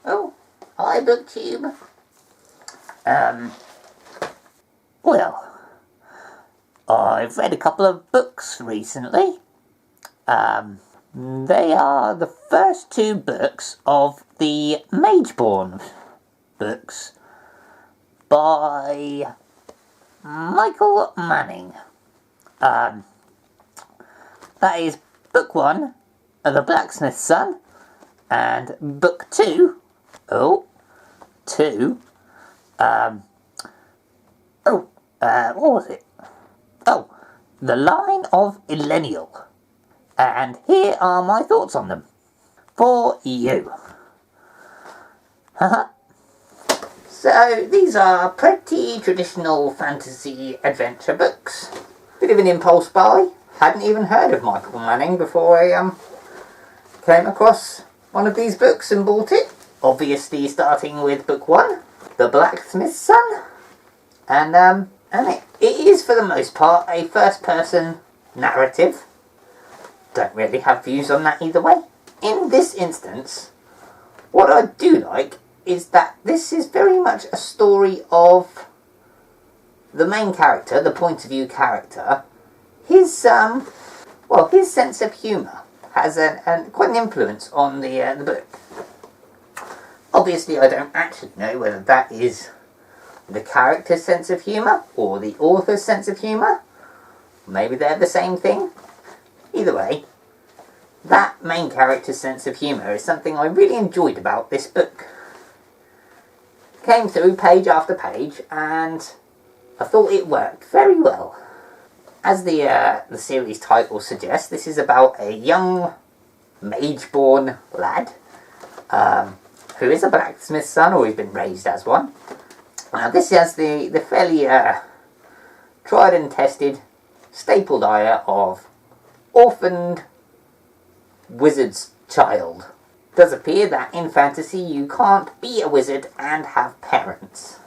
Oh, hi, BookTube. Well, I've read a couple of books recently. They are the first two books of the Mageborn books by Michael Manning. That is book 1, The Blacksmith's Son, and book 2, what was it? Oh, The Line of Illeniel. And here are my thoughts on them. For you. So, these are pretty traditional fantasy adventure books. Bit of an impulse buy. Hadn't even heard of Michael Manning before I came across one of these books and bought it. Obviously starting with book 1, The Blacksmith's Son. And it is for the most part a first-person narrative. Don't really have views on that either way. In this instance, what I do like is that this is very much a story of the main character, the point of view character. His sense of humour has quite an influence on the book. Obviously, I don't actually know whether that is the character's sense of humour or the author's sense of humour. Maybe they're the same thing. Either way, that main character's sense of humour is something I really enjoyed about this book. Came through page after page and I thought it worked very well. As the series title suggests, this is about a young Mageborn lad who is a blacksmith's son, or he's been raised as one. Now this has the fairly tried and tested staple diet of orphaned wizard's child. It does appear that in fantasy you can't be a wizard and have parents.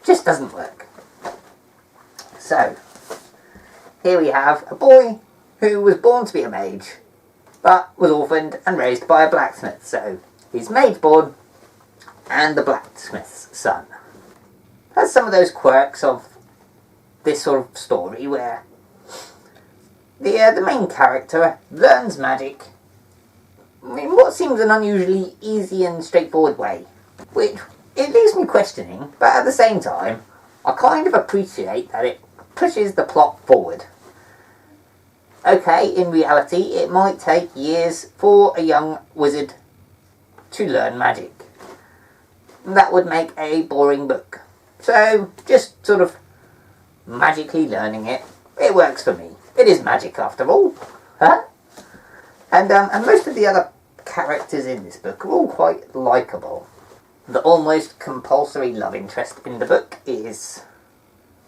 Just doesn't work. So, here we have a boy who was born to be a mage, but was orphaned and raised by a blacksmith. So, he's Mageborn and the blacksmith's son. Has some of those quirks of this sort of story where the main character learns magic in what seems an unusually easy and straightforward way, which it leaves me questioning, but at the same time I kind of appreciate that it pushes the plot forward. Okay, in reality it might take years for a young wizard to learn magic. That would make a boring book. So, just sort of magically learning it works for me. It is magic after all. Huh? And most of the other characters in this book are all quite likeable. The almost compulsory love interest in the book is...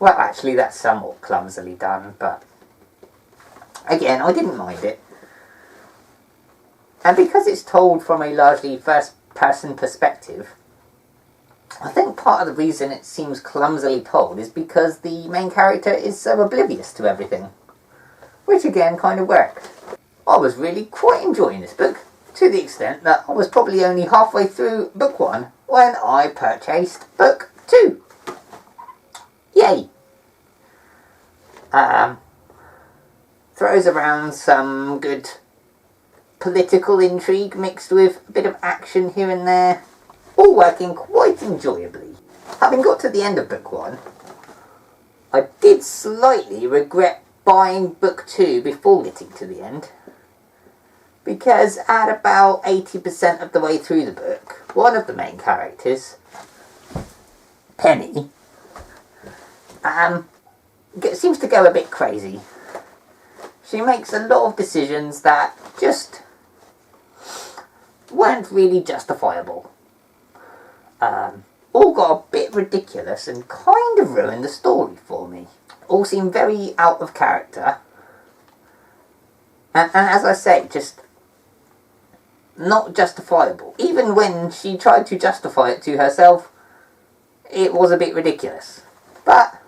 well, actually that's somewhat clumsily done, but... again, I didn't mind it. And because it's told from a largely first-person perspective, I think part of the reason it seems clumsily told is because the main character is so oblivious to everything. Which again kind of worked. I was really quite enjoying this book, to the extent that I was probably only halfway through book 1 when I purchased book 2. Yay! Throws around some good political intrigue mixed with a bit of action here and there, all working quite enjoyably. Having got to the end of book 1, I did slightly regret buying book 2 before getting to the end, because at about 80% of the way through the book, one of the main characters, Penny, seems to go a bit crazy. She makes a lot of decisions that just weren't really justifiable. All got a bit ridiculous and kind of ruined the story for me. All seem very out of character. And as I say, just not justifiable. Even when she tried to justify it to herself, it was a bit ridiculous. But,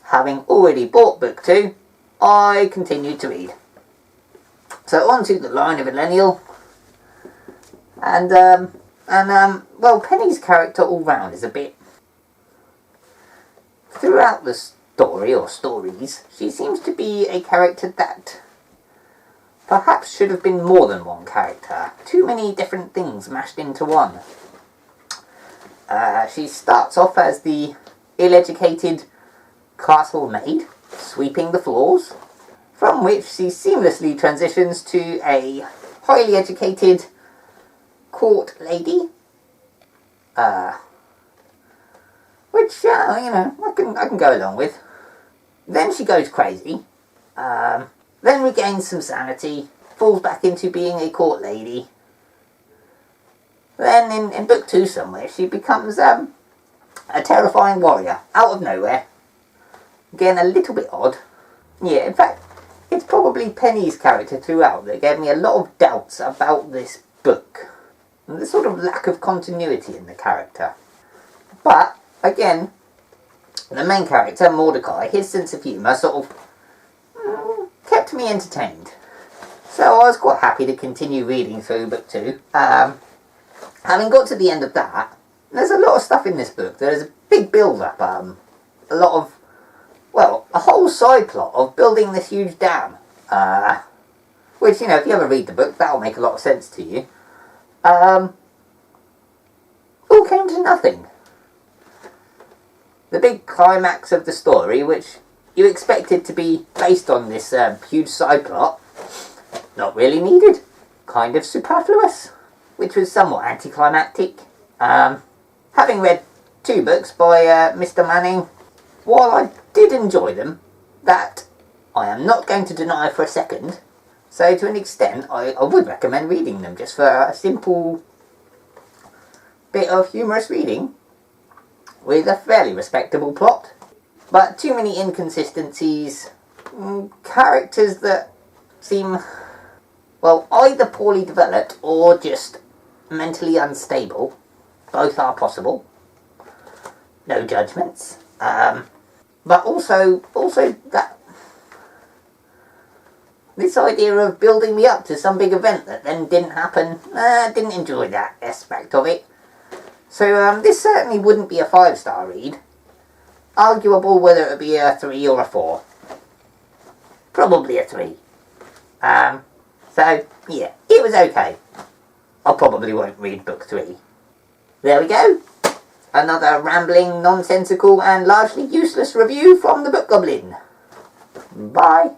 having already bought book 2, I continued to read. So on to The Line of Illeniel. Well, Penny's character all round is a bit... Throughout the story, or stories, she seems to be a character that perhaps should have been more than one character. Too many different things mashed into one. She starts off as the ill-educated castle maid, sweeping the floors, from which she seamlessly transitions to a highly educated court lady, which, I can go along with. Then she goes crazy, then regains some sanity, falls back into being a court lady. Then in book 2 somewhere, she becomes a terrifying warrior, out of nowhere. Again, a little bit odd. Yeah, in fact, it's probably Penny's character throughout that gave me a lot of doubts about this book. And the sort of lack of continuity in the character. But, again, the main character, Mordecai, his sense of humour sort of kept me entertained. So I was quite happy to continue reading through book 2. Having got to the end of that, there's a lot of stuff in this book. There's a big build-up, a lot of, well, a whole side plot of building this huge dam. Which, if you ever read the book, that'll make a lot of sense to you. All came to nothing. The big climax of the story, which you expected to be based on this huge side plot, not really needed. Kind of superfluous, which was somewhat anticlimactic. Having read 2 books by Mr. Manning, while I did enjoy them, that I am not going to deny for a second. So to an extent, I would recommend reading them just for a simple bit of humorous reading with a fairly respectable plot. But too many inconsistencies, characters that seem, well, either poorly developed or just mentally unstable. Both are possible. No judgments. But also that this idea of building me up to some big event that then didn't happen, didn't enjoy that aspect of it. So this certainly wouldn't be a 5-star read. Arguable whether it would be a 3 or a 4. Probably a 3. So, yeah, it was okay. I probably won't read book 3. There we go. Another rambling, nonsensical and largely useless review from the Book Goblin. Bye.